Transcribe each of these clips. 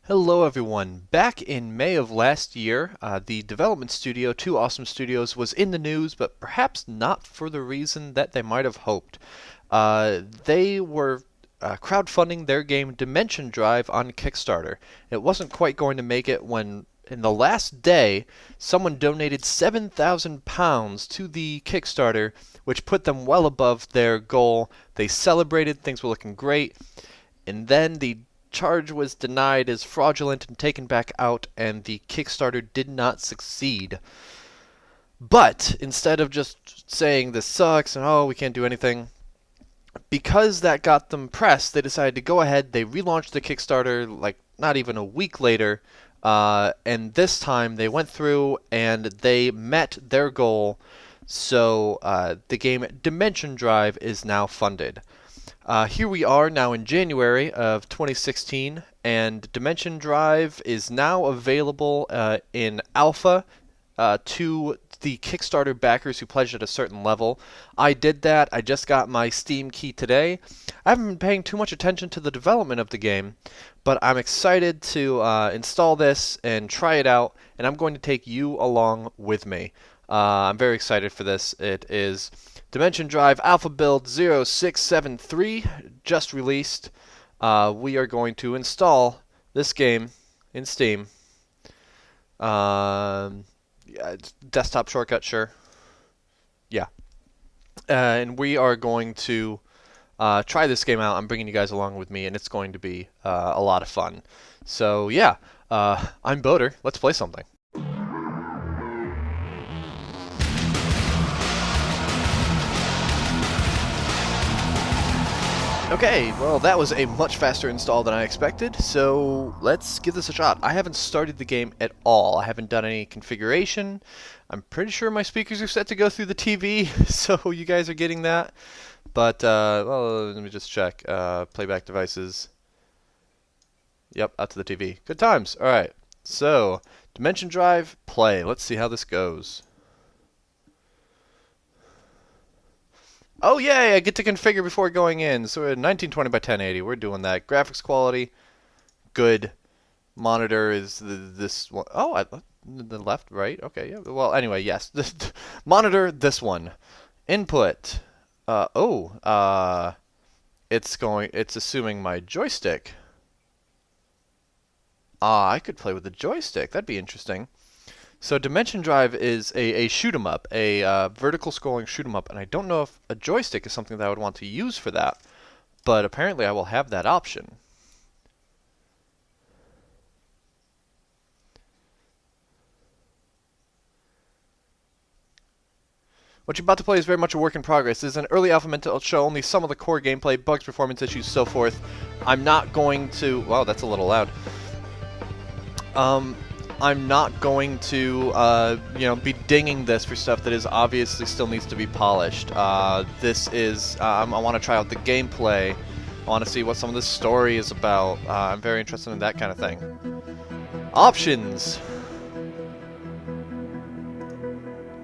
Hello everyone. Back in May of last year, the development studio, Two Awesome Studios, was in the news, but perhaps not for the reason that they might have hoped. They were crowdfunding their game Dimension Drive on Kickstarter. It wasn't quite going to make it when, in the last day, someone donated £7,000 to the Kickstarter, which put them well above their goal. They celebrated, things were looking great, and then the charge was denied as fraudulent and taken back out, and the Kickstarter did not succeed. But instead of just saying this sucks and oh, we can't do anything, because that got them pressed, they decided to go ahead. They relaunched the Kickstarter like not even a week later, and this time they went through and they met their goal. So the game Dimension Drive is now funded. Here we are now in January of 2016, and Dimension Drive is now available in alpha to the Kickstarter backers who pledged at a certain level. I did that. I just got my Steam key today. I haven't been paying too much attention to the development of the game, but I'm excited to install this and try it out, and I'm going to take you along with me. I'm very excited for this. It is Dimension Drive Alpha Build 0673, just released. We are going to install this game in Steam. Yeah, desktop shortcut, sure. Yeah. And we are going to try this game out. I'm bringing you guys along with me, and it's going to be a lot of fun. So, yeah, I'm Boater. Let's play something. Okay, well that was a much faster install than I expected, so let's give this a shot. I haven't started the game at all. I haven't done any configuration. I'm pretty sure my speakers are set to go through the TV, so you guys are getting that. But, well, let me just check. Playback devices. Yep, out to the TV. Good times. Alright, so Dimension Drive, play. Let's see how this goes. Oh yay, I get to configure before going in. So we're at 1920 by 1080. We're doing that. Graphics quality, good. Monitor is this one. Oh, the left, right. Okay, yeah. Well, anyway, yes. Monitor, this one. Input. It's assuming my joystick. I could play with the joystick. That'd be interesting. So Dimension Drive is a shoot 'em up, a vertical scrolling shoot 'em up, and I don't know if a joystick is something that I would want to use for that, but apparently I will have that option. What you're about to play is very much a work in progress. This is an early alpha meant to show only some of the core gameplay, bugs, performance issues, so forth. I'm not going to... Wow, that's a little loud. I'm not going to, be dinging this for stuff that is obviously still needs to be polished. This is, I want to try out the gameplay. I want to see what some of the story is about. I'm very interested in that kind of thing. Options.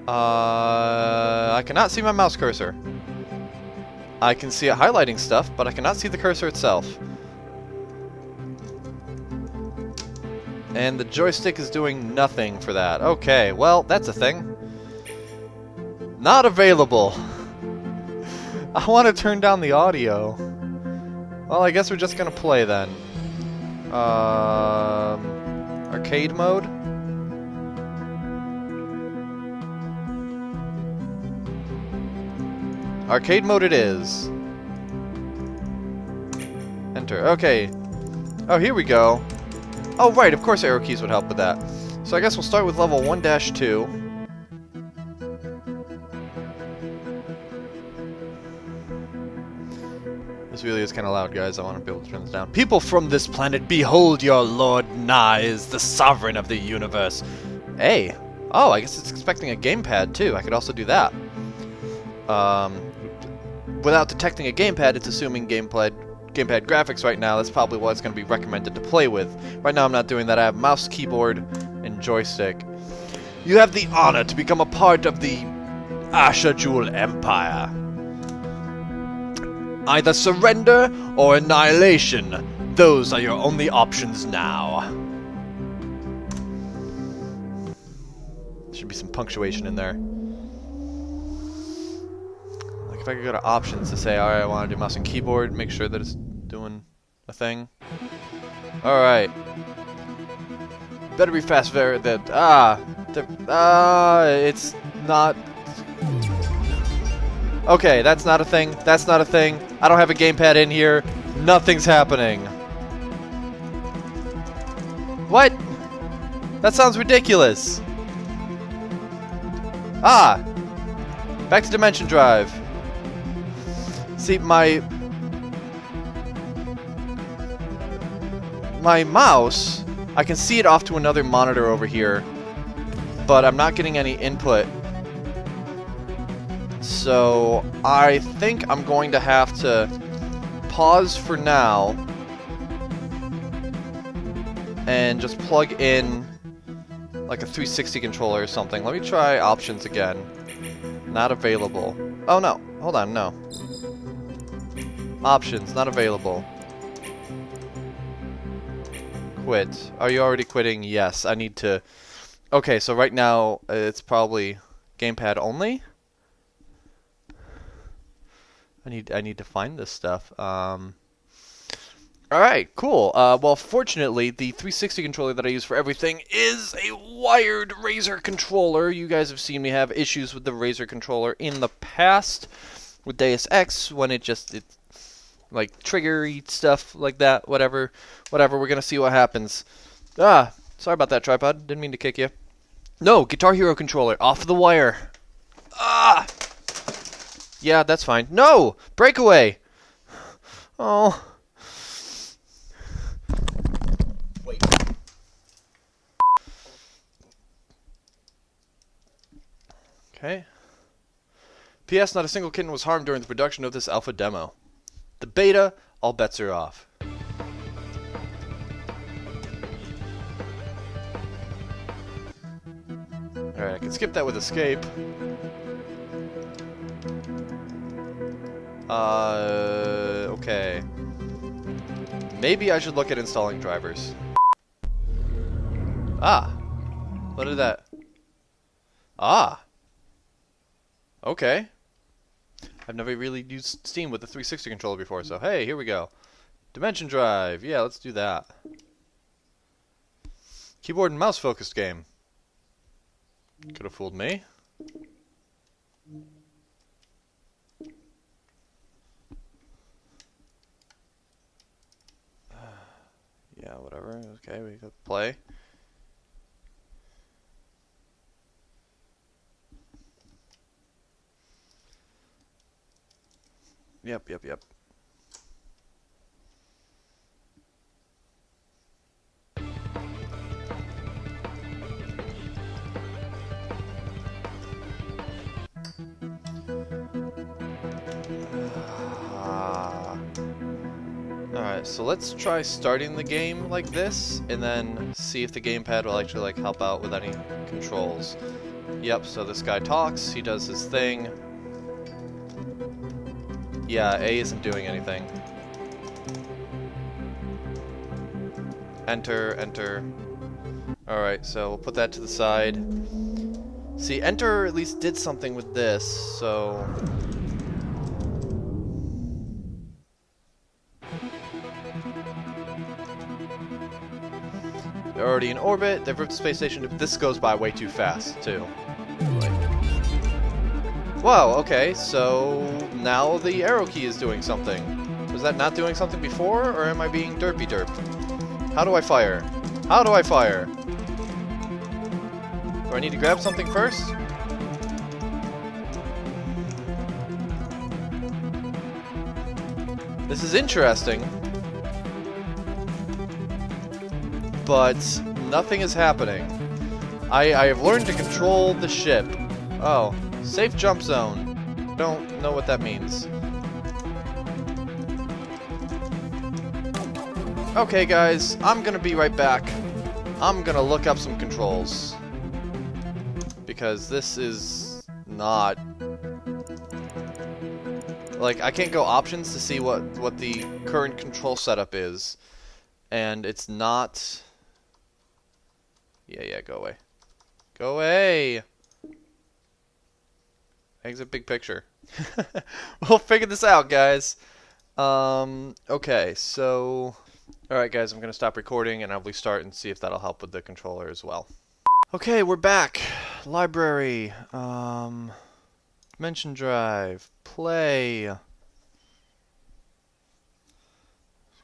I cannot see my mouse cursor. I can see it highlighting stuff, but I cannot see the cursor itself. And the joystick is doing nothing for that. Okay, well, that's a thing. Not available. I want to turn down the audio. Well, I guess we're just gonna play then. Arcade mode? Arcade mode it is. Enter. Okay. Oh, here we go. Oh, right, of course arrow keys would help with that. So I guess we'll start with level 1-2. This really is kind of loud, guys. I want to be able to turn this down. People from this planet, behold your Lord Nyes, the sovereign of the universe. Hey. Oh, I guess it's expecting a gamepad, too. I could also do that. Without detecting a gamepad, it's assuming gamepad graphics right now. That's probably what it's going to be recommended to play with. Right now I'm not doing that. I have mouse, keyboard, and joystick. You have the honor to become a part of the Asher Jewel Empire. Either surrender or annihilation. Those are your only options now. Should be some punctuation in there. Like if I could go to options to say, alright, I want to do mouse and keyboard, make sure that it's doing a thing. Alright. Better be fast, it's not. Okay, that's not a thing. That's not a thing. I don't have a gamepad in here. Nothing's happening. What? That sounds ridiculous. Ah! Back to Dimension Drive. See, my mouse, I can see it off to another monitor over here, but I'm not getting any input. So I think I'm going to have to pause for now and just plug in like a 360 controller or something. Let me try options again. Not available. Oh no, hold on, no. Options, not available. Quit. Are you already quitting? Yes, I need to... Okay, so right now it's probably gamepad only. I need to find this stuff. Alright, cool. Well, fortunately, the 360 controller that I use for everything is a wired Razer controller. You guys have seen me have issues with the Razer controller in the past with Deus Ex when it's like triggery stuff like that. Whatever. We're gonna see what happens. Ah, sorry about that, tripod. Didn't mean to kick you. No, Guitar Hero controller off the wire. Ah. Yeah, that's fine. No! Breakaway! Oh. Wait. Okay. P.S. Not a single kitten was harmed during the production of this alpha demo. The beta, all bets are off. Alright, I can skip that with escape. Okay. Maybe I should look at installing drivers. Ah! What is that? Ah! Okay. I've never really used Steam with the 360 controller before, so hey, here we go. Dimension Drive. Yeah, let's do that. Keyboard and mouse focused game. Could have fooled me. Yeah, whatever. Okay, we could play. Yep. Alright, so let's try starting the game like this, and then see if the gamepad will actually like help out with any controls. Yep, so this guy talks, he does his thing. Yeah, A isn't doing anything. Enter, enter. Alright, so we'll put that to the side. See, enter at least did something with this, so... They're already in orbit, they've ripped the space station. This goes by way too fast, too. Whoa, okay, so now the arrow key is doing something. Was that not doing something before, or am I being derpy derp? How do I fire? How do I fire? Do I need to grab something first? This is interesting. But nothing is happening. I have learned to control the ship. Oh, safe jump zone. Don't know what that means. Okay guys, I'm gonna be right back. I'm gonna look up some controls. Because this is not... Like, I can't go options to see what the current control setup is. and it's not... Yeah, go away. Go away! Exit big picture. We'll figure this out, guys. Okay, so... Alright, guys, I'm going to stop recording, and I'll restart and see if that'll help with the controller as well. Okay, we're back. Library. Dimension drive. Play.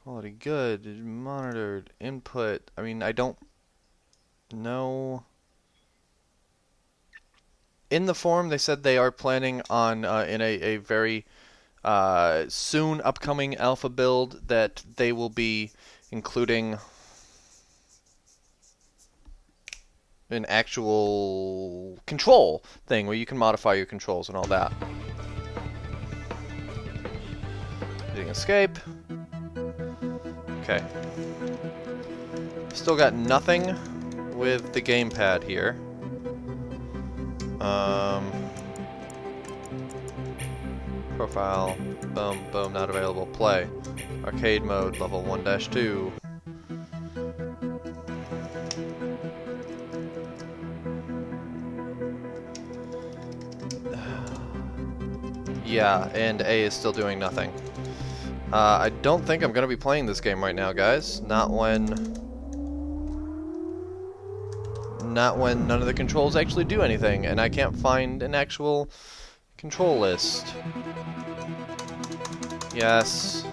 Quality good. Monitored. Input. I mean, I don't know. In the forum, they said they are planning on, in a very soon upcoming alpha build, that they will be including an actual control thing where you can modify your controls and all that. Hitting escape. Okay. Still got nothing with the gamepad here. Profile. Boom, boom, not available. Play. Arcade mode, level 1-2. Yeah, and A is still doing nothing. I don't think I'm going to be playing this game right now, guys. Not when none of the controls actually do anything, and I can't find an actual control list. Yes.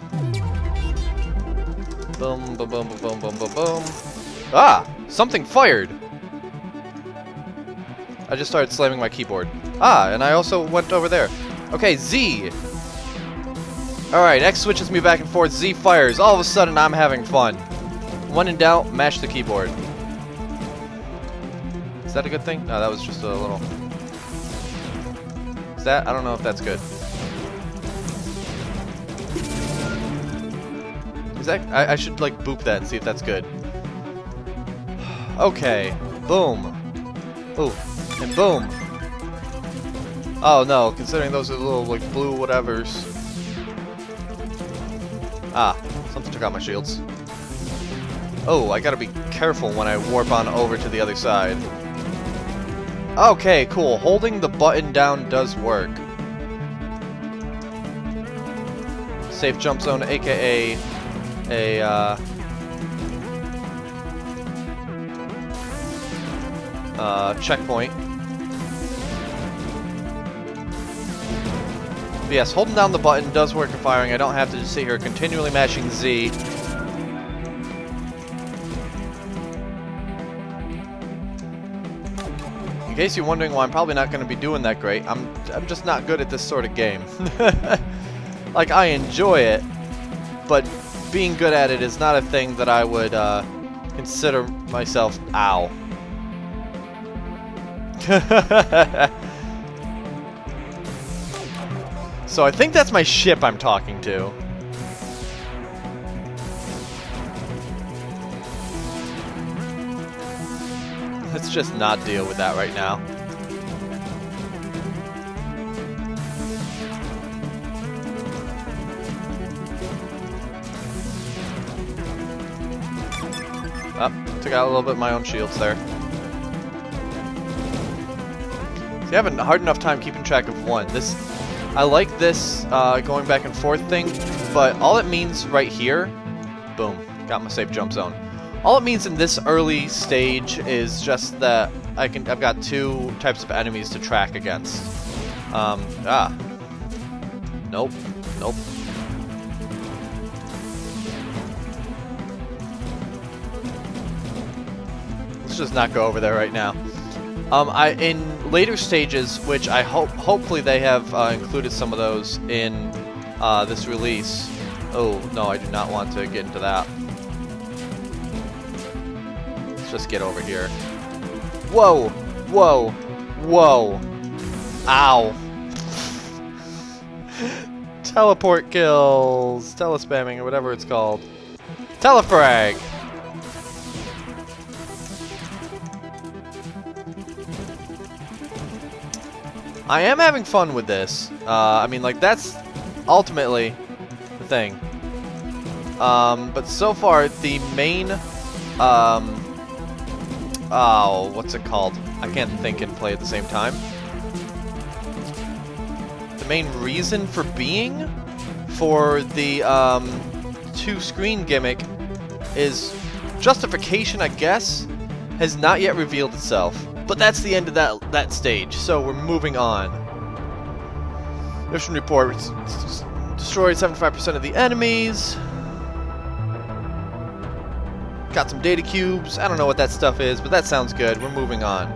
Boom, boom, boom, boom, boom, boom, boom. Ah! Something fired! I just started slamming my keyboard. Ah, and I also went over there. Okay, Z! Alright, X switches me back and forth, Z fires. All of a sudden, I'm having fun. When in doubt, mash the keyboard. Is that a good thing? No, that was just a little... Is that? I don't know if that's good. Is that... I should, like, boop that and see if that's good. Okay. Boom. Ooh. And boom. Oh, no. Considering those are little, like, blue whatevers. Ah. Something took out my shields. Oh, I gotta be careful when I warp on over to the other side. Okay, cool. Holding the button down does work. Safe jump zone, aka a checkpoint. But yes, holding down the button does work for firing. I don't have to just sit here continually mashing Z. In case you're wondering why I'm probably not going to be doing that great, I'm just not good at this sort of game. Like, I enjoy it, but being good at it is not a thing that I would consider myself... Ow. So I think that's my ship I'm talking to. Let's just not deal with that right now. Took out a little bit of my own shields there. See, I have a hard enough time keeping track of one. I like this going back and forth thing, but all it means right here, boom, got my safe jump zone. All it means in this early stage is just that I've got two types of enemies to track against. Nope. Let's just not go over there right now. In later stages, which I hopefully they have included some of those in this release. Oh no, I do not want to get into that. Let's just get over here. Whoa, whoa, whoa! Ow! Teleport kills, telespamming, or whatever it's called. Telefrag. I am having fun with this. I mean, like, that's ultimately the thing. But so far, the main, oh, what's it called? I can't think and play at the same time. The main reason for being for the, two-screen gimmick is justification, I guess, has not yet revealed itself. But that's the end of that stage, so we're moving on. Mission report. Destroyed 75% of the enemies. Got some data cubes. I don't know what that stuff is, but that sounds good. We're moving on.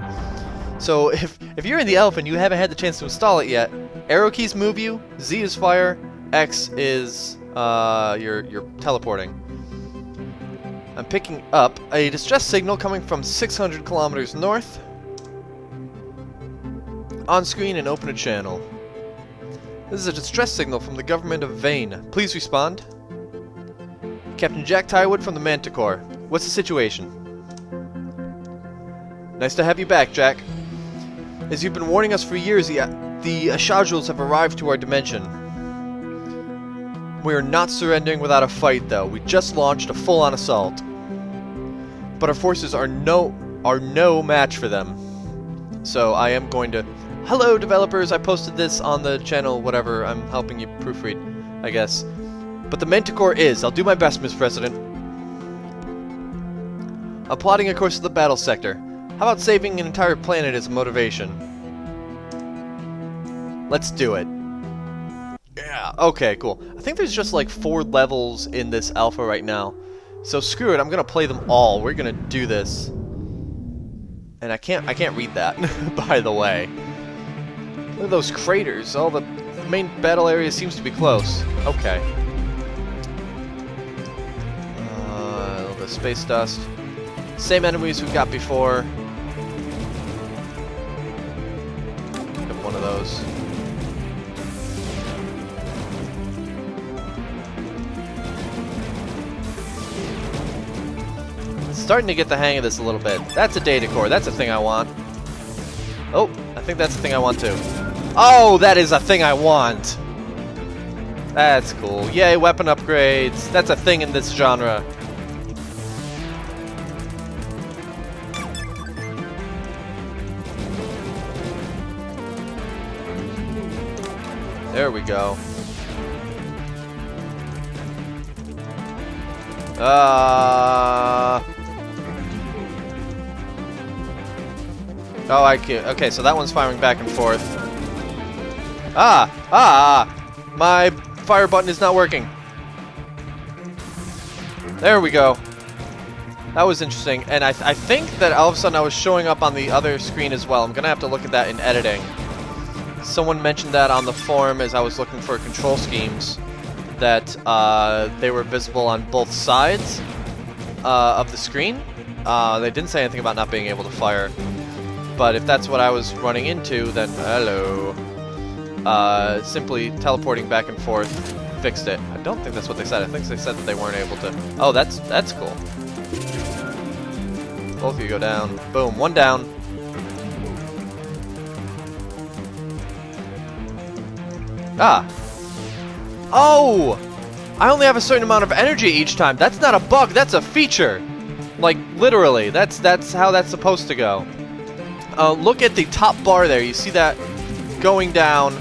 So if you're in the Alpha and you haven't had the chance to install it yet, arrow keys move you, Z is fire, X is you're teleporting. I'm picking up a distress signal coming from 600 kilometers north. On screen and open a channel. This is a distress signal from the government of Vane. Please respond. Captain Jack Tywood from the Manticore. What's the situation? Nice to have you back, Jack. As you've been warning us for years, the Ashajuls have arrived to our dimension. We are not surrendering without a fight, though. We just launched a full-on assault. But our forces are no match for them. So I am going to... Hello, developers! I posted this on the channel, whatever. I'm helping you proofread, I guess. But the Manticore is. I'll do my best, Miss President. I'm plotting a course to the battle sector. How about saving an entire planet as a motivation? Let's do it. Yeah, okay, cool. I think there's just like 4 levels in this alpha right now. So screw it, I'm gonna play them all. We're gonna do this. And I can't read that, by the way. Look at those craters. All the main battle area seems to be close. Okay. A little bit of space dust. Same enemies we've got before. Pick up one of those. Starting to get the hang of this a little bit. That's a data core. That's a thing I want. Oh, I think that's the thing I want too. Oh, that is a thing I want. That's cool. Yay, weapon upgrades. That's a thing in this genre. There we go. Oh, I can't. Okay, so that one's firing back and forth. My fire button is not working. There we go. That was interesting, and I think that all of a sudden I was showing up on the other screen as well. I'm gonna have to look at that in editing. Someone mentioned that on the forum as I was looking for control schemes, that they were visible on both sides of the screen. They didn't say anything about not being able to fire. But if that's what I was running into, then hello. Simply teleporting back and forth fixed it. I don't think that's what they said. I think they said that they weren't able to. Oh, that's cool. Both of you go down. Boom, one down. Oh! I only have a certain amount of energy each time. That's not a bug, that's a feature. Like, literally. That's how that's supposed to go. Look at the top bar there. You see that going down.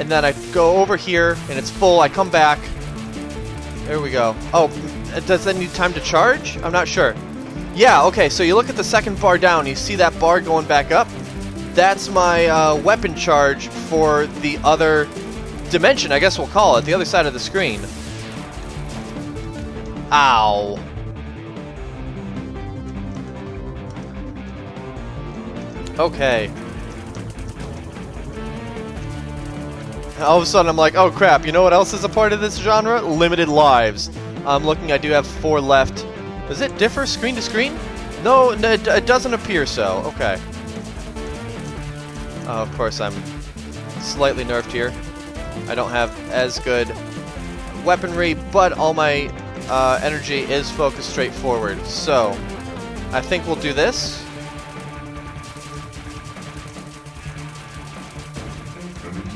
And then I go over here, and it's full. I come back. There we go. Oh, does that need time to charge? I'm not sure. Yeah, okay, so you look at the second bar down. You see that bar going back up? That's my weapon charge for the other dimension, I guess we'll call it. The other side of the screen. Ow. Okay. All of a sudden I'm like, oh crap, you know what else is a part of this genre? Limited lives. I'm looking, I do have 4 left. Does it differ screen to screen? No, it doesn't appear so. Okay. Of course I'm slightly nerfed here. I don't have as good weaponry, but all my energy is focused straight forward. So, I think we'll do this.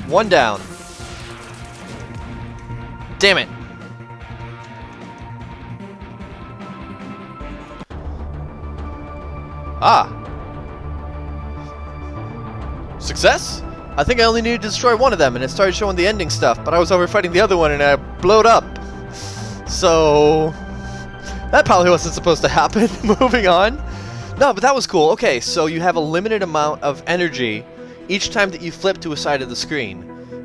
One down. Damn it. Ah. Success? I think I only needed to destroy one of them, and it started showing the ending stuff, but I was over fighting the other one, and I blowed up. So... that probably wasn't supposed to happen. Moving on. No, but that was cool. Okay, so you have a limited amount of energy each time that you flip to a side of the screen.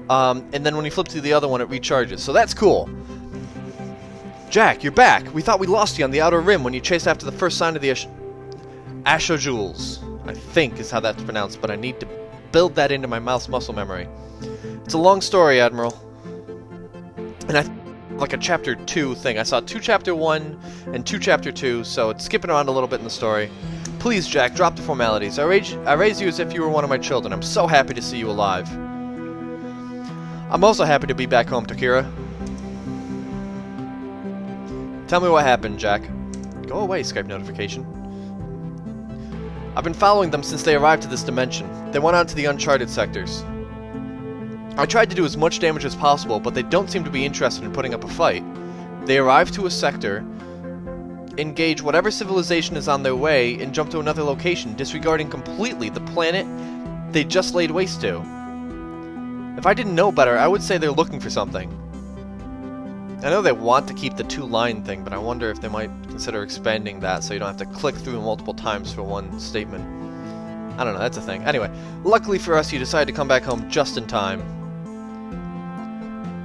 And then when you flip to the other one, it recharges. So that's cool. Jack, you're back. We thought we lost you on the outer rim when you chased after the first sign of the Ashojoules. I think is how that's pronounced, but I need to build that into my mouse muscle memory. It's a long story, Admiral. And I like a chapter 2 thing. I saw 2 chapter 1 and 2 chapter 2, so it's skipping around a little bit in the story. Please, Jack, drop the formalities. I raised you as if you were one of my children. I'm so happy to see you alive. I'm also happy to be back home, Takira. Tell me what happened, Jack. Go away, Skype notification. I've been following them since they arrived to this dimension. They went on to the Uncharted sectors. I tried to do as much damage as possible, but they don't seem to be interested in putting up a fight. They arrive to a sector, engage whatever civilization is on their way, and jump to another location, disregarding completely the planet they just laid waste to. If I didn't know better, I would say they're looking for something. I know they want to keep the 2-line thing, but I wonder if they might consider expanding that so you don't have to click through multiple times for one statement. I don't know, that's a thing. Anyway, luckily for us, you decided to come back home just in time.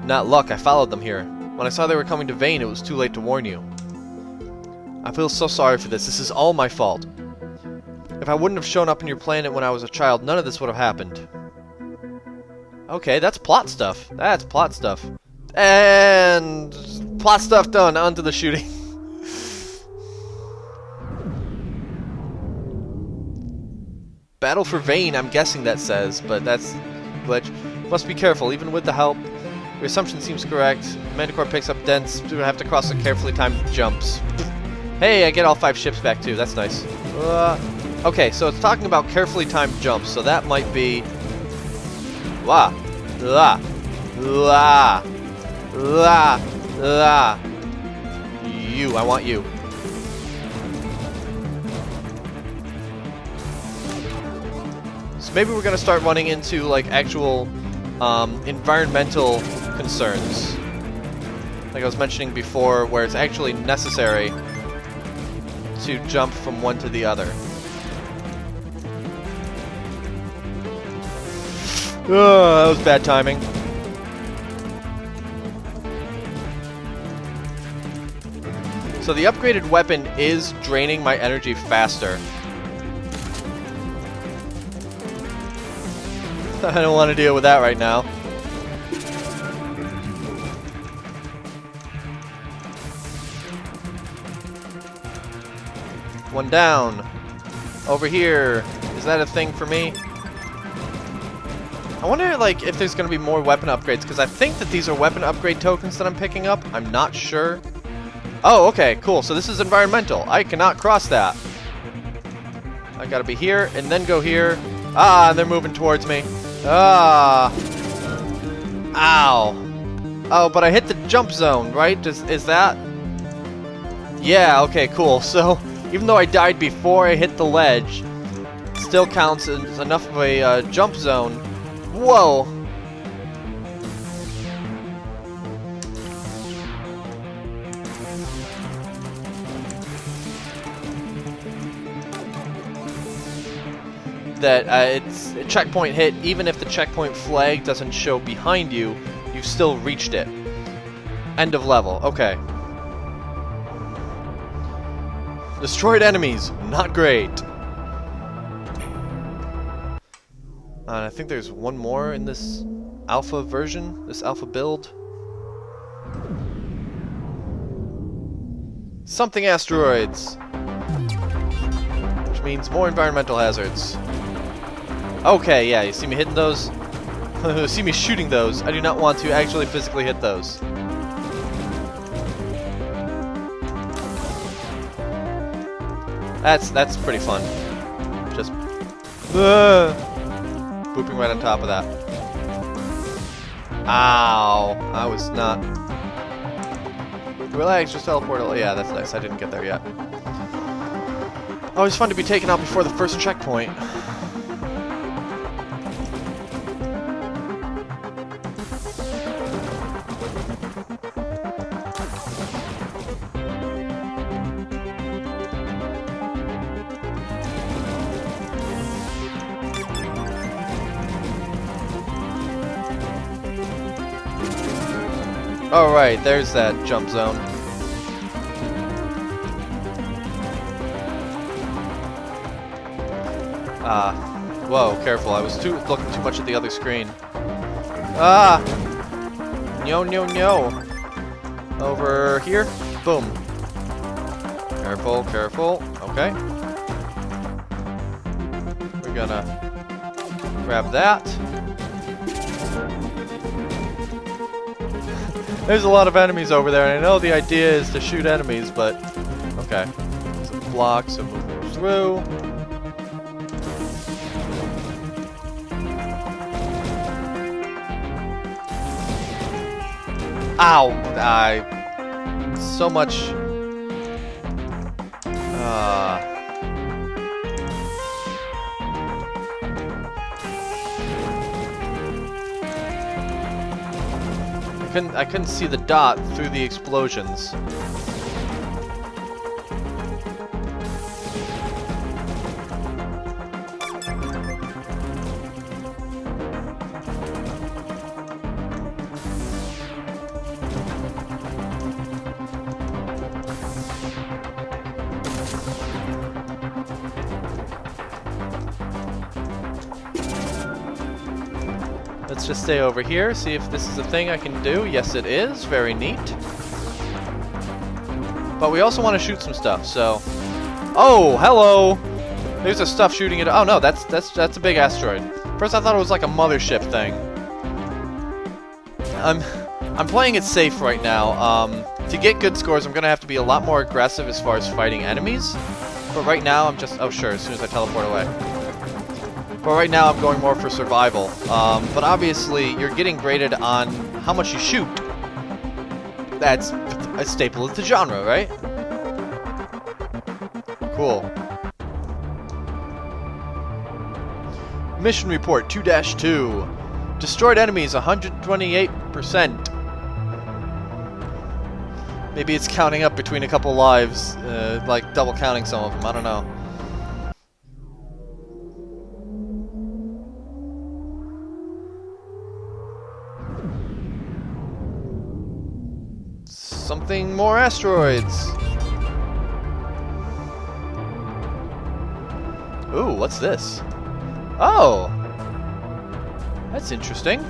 Not luck, I followed them here. When I saw they were coming to Vane, it was too late to warn you. I feel so sorry for this. This is all my fault. If I wouldn't have shown up on your planet when I was a child, none of this would have happened. Okay, that's plot stuff. That's plot stuff. And... plot stuff done. On to the shooting. Battle for Vane, I'm guessing that says, but that's glitch. Must be careful, even with the help. Your assumption seems correct. Manticore picks up dents. You have to cross the carefully timed jumps. Hey, I get all 5 ships back too. That's nice. Okay, so it's talking about carefully timed jumps, so that might be... La. La. La. La. La. You. I want you. So maybe we're gonna start running into, like, actual environmental concerns. Like I was mentioning before, where it's actually necessary to jump from one to the other. That was bad timing. So the upgraded weapon is draining my energy faster. I don't want to deal with that right now. One down. Over here. Is that a thing for me? I wonder, like, if there's going to be more weapon upgrades, because I think that these are weapon upgrade tokens that I'm picking up. I'm not sure. Oh, okay, cool. So this is environmental. I cannot cross that. I gotta be here, and then go here. Ah, and they're moving towards me. Ah. Ow. Oh, but I hit the jump zone, right? Is that... Yeah, okay, cool. So, even though I died before I hit the ledge, it still counts as enough of a jump zone. Whoa. That it's a checkpoint hit, even if the checkpoint flag doesn't show behind you, you've still reached it. End of level. Okay. Destroyed enemies. Not great. I think there's one more in this alpha version, this alpha build. Something asteroids. Which means more environmental hazards. Okay, yeah, you see me hitting those? You see me shooting those. I do not want to actually physically hit those. That's pretty fun. Just booping right on top of that. Ow! I was not. Relax, just teleport. Yeah, that's nice. I didn't get there yet. Always fun to be taken out before the first checkpoint. Alright, there's that jump zone. Whoa, careful, I was looking too much at the other screen. Ah! No, no, no. Over here. Boom. Careful, careful. Okay. We're gonna grab that. There's a lot of enemies over there, and I know the idea is to shoot enemies, but... Okay. Some blocks, and move through. Ow! So much... I couldn't see the dot through the explosions. Let's just stay over here, see if this is a thing I can do. Yes, it is. Very neat. But we also want to shoot some stuff, so... Oh, hello! There's a stuff shooting it. Oh no, that's a big asteroid. First I thought it was like a mothership thing. I'm playing it safe right now. To get good scores, I'm gonna have to be a lot more aggressive as far as fighting enemies. But right now, I'm just... Oh sure, as soon as I teleport away. But right now I'm going more for survival. But obviously you're getting graded on how much you shoot. That's a staple of the genre, right? Cool. Mission report 2-2. Destroyed enemies 128%. Maybe it's counting up between a couple lives, like double counting some of them, I don't know. Something more asteroids. Ooh, what's this? Oh! That's interesting.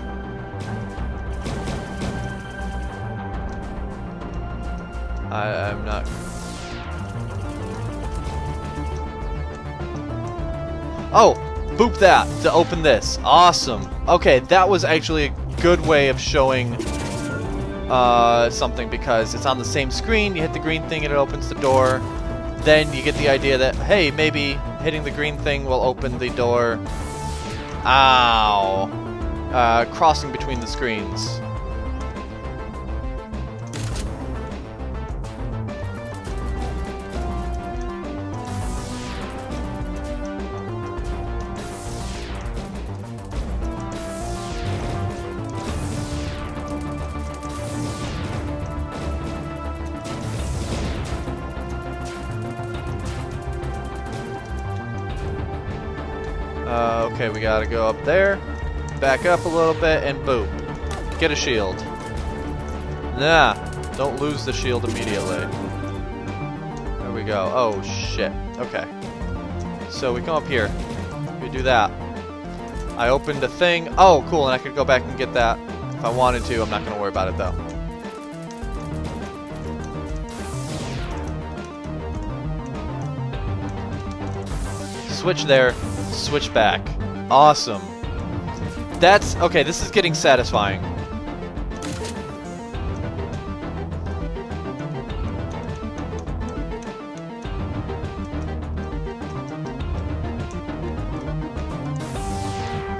I'm not... Oh! Boop that to open this. Awesome. Okay, that was actually a good way of showing something, because it's on the same screen. You hit the green thing and it opens the door. Then you get the idea that, hey, maybe hitting the green thing will open the door. Ow! Crossing between the screens. Okay, we gotta go up there, back up a little bit, and boom. Get a shield. Nah, don't lose the shield immediately. There we go. Oh, shit. Okay. So we come up here. We do that. I opened a thing. Oh, cool, and I could go back and get that if I wanted to. I'm not gonna worry about it, though. Switch there. Switch back. Awesome. That's... Okay, this is getting satisfying.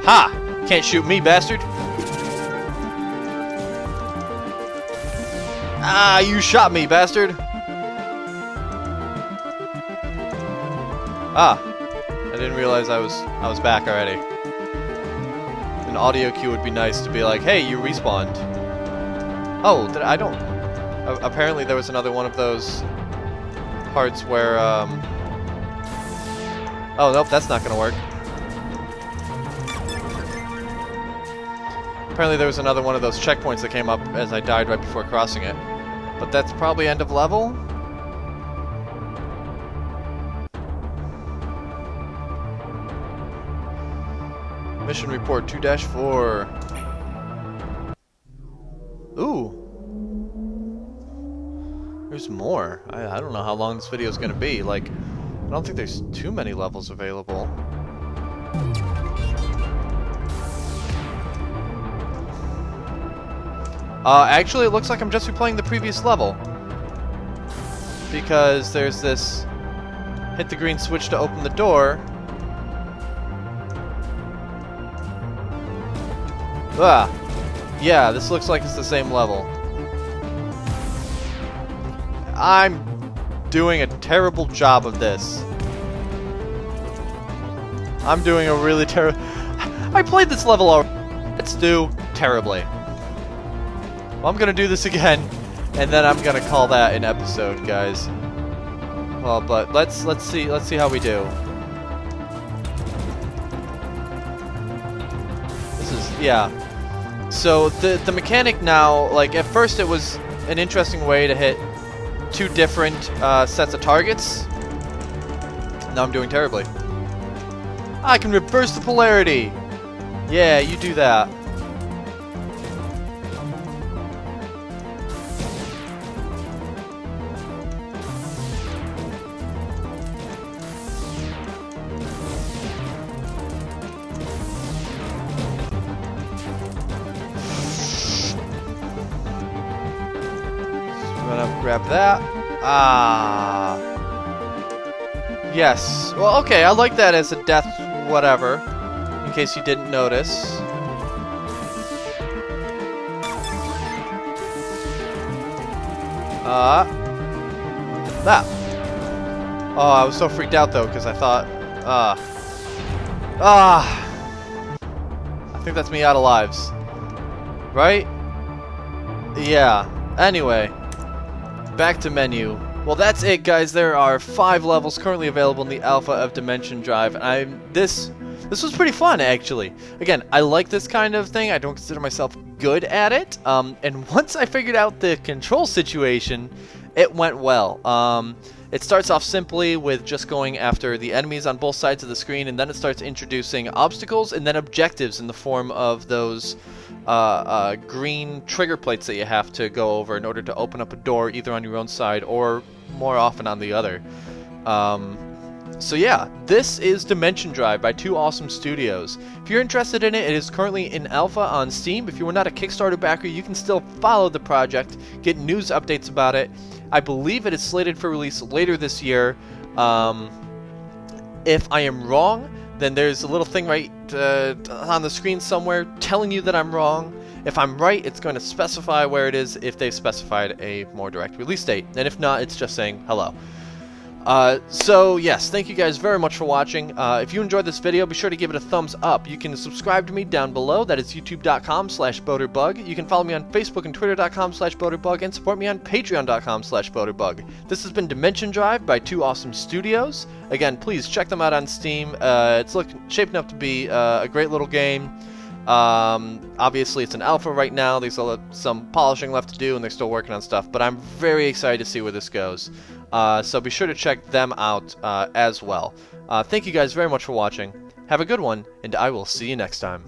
Ha! Can't shoot me, bastard! Ah, you shot me, bastard! Ah, I didn't realize I was back already. An audio cue would be nice to be like, hey, you respawned. Oh, I don't... apparently there was another one of those parts where, oh, nope, that's not gonna work. Apparently there was another one of those checkpoints that came up as I died right before crossing it. But that's probably end of level? Mission report 2-4. Ooh. There's more. I don't know how long this video is going to be. Like, I don't think there's too many levels available. Actually, it looks like I'm just replaying the previous level. Because there's this... hit the green switch to open the door. Ah! Yeah, this looks like it's the same level. I'm doing a terrible job of this. I'm doing a really terrible... I played this level already. Let's do terribly. Well, I'm gonna do this again, and then I'm gonna call that an episode, guys. Well, but let's see how we do. This is, yeah. So the mechanic now, like at first it was an interesting way to hit two different sets of targets. Now I'm doing terribly. I can reverse the polarity. Yeah, you do that. Grab that. Ah. Yes. Well, okay, I like that as a death whatever, in case you didn't notice. That. Oh, I was so freaked out, though, because I thought, I think that's me out of lives. Right? Yeah. Anyway. Back to menu. Well, that's it, guys. There are 5 levels currently available in the alpha of Dimension Drive, and this was pretty fun, actually. Again, I like this kind of thing. I don't consider myself good at it, and once I figured out the control situation, it went well. It starts off simply with just going after the enemies on both sides of the screen, and then it starts introducing obstacles and then objectives in the form of those green trigger plates that you have to go over in order to open up a door either on your own side or more often on the other. So yeah, this is Dimension Drive by 2 Awesome Studios. If you're interested in it, it is currently in alpha on Steam. If you are not a Kickstarter backer, you can still follow the project, get news updates about it. I believe it is slated for release later this year. If I am wrong, then there's a little thing right on the screen somewhere telling you that I'm wrong. If I'm right, it's going to specify where it is if they've specified a more direct release date. And if not, it's just saying hello. So yes, thank you guys very much for watching. If you enjoyed this video, be sure to give it a thumbs up. You can subscribe to me down below. That is youtube.com/boaterbug. You can follow me on Facebook and twitter.com/boaterbug and support me on patreon.com/boaterbug. This has been Dimension Drive by 2 Awesome Studios. Again, please check them out on Steam. It's shaping up to be a great little game. Obviously it's an alpha right now. There's some polishing left to do and they're still working on stuff, but I'm very excited to see where this goes. So be sure to check them out as well. Thank you guys very much for watching. Have a good one, and I will see you next time.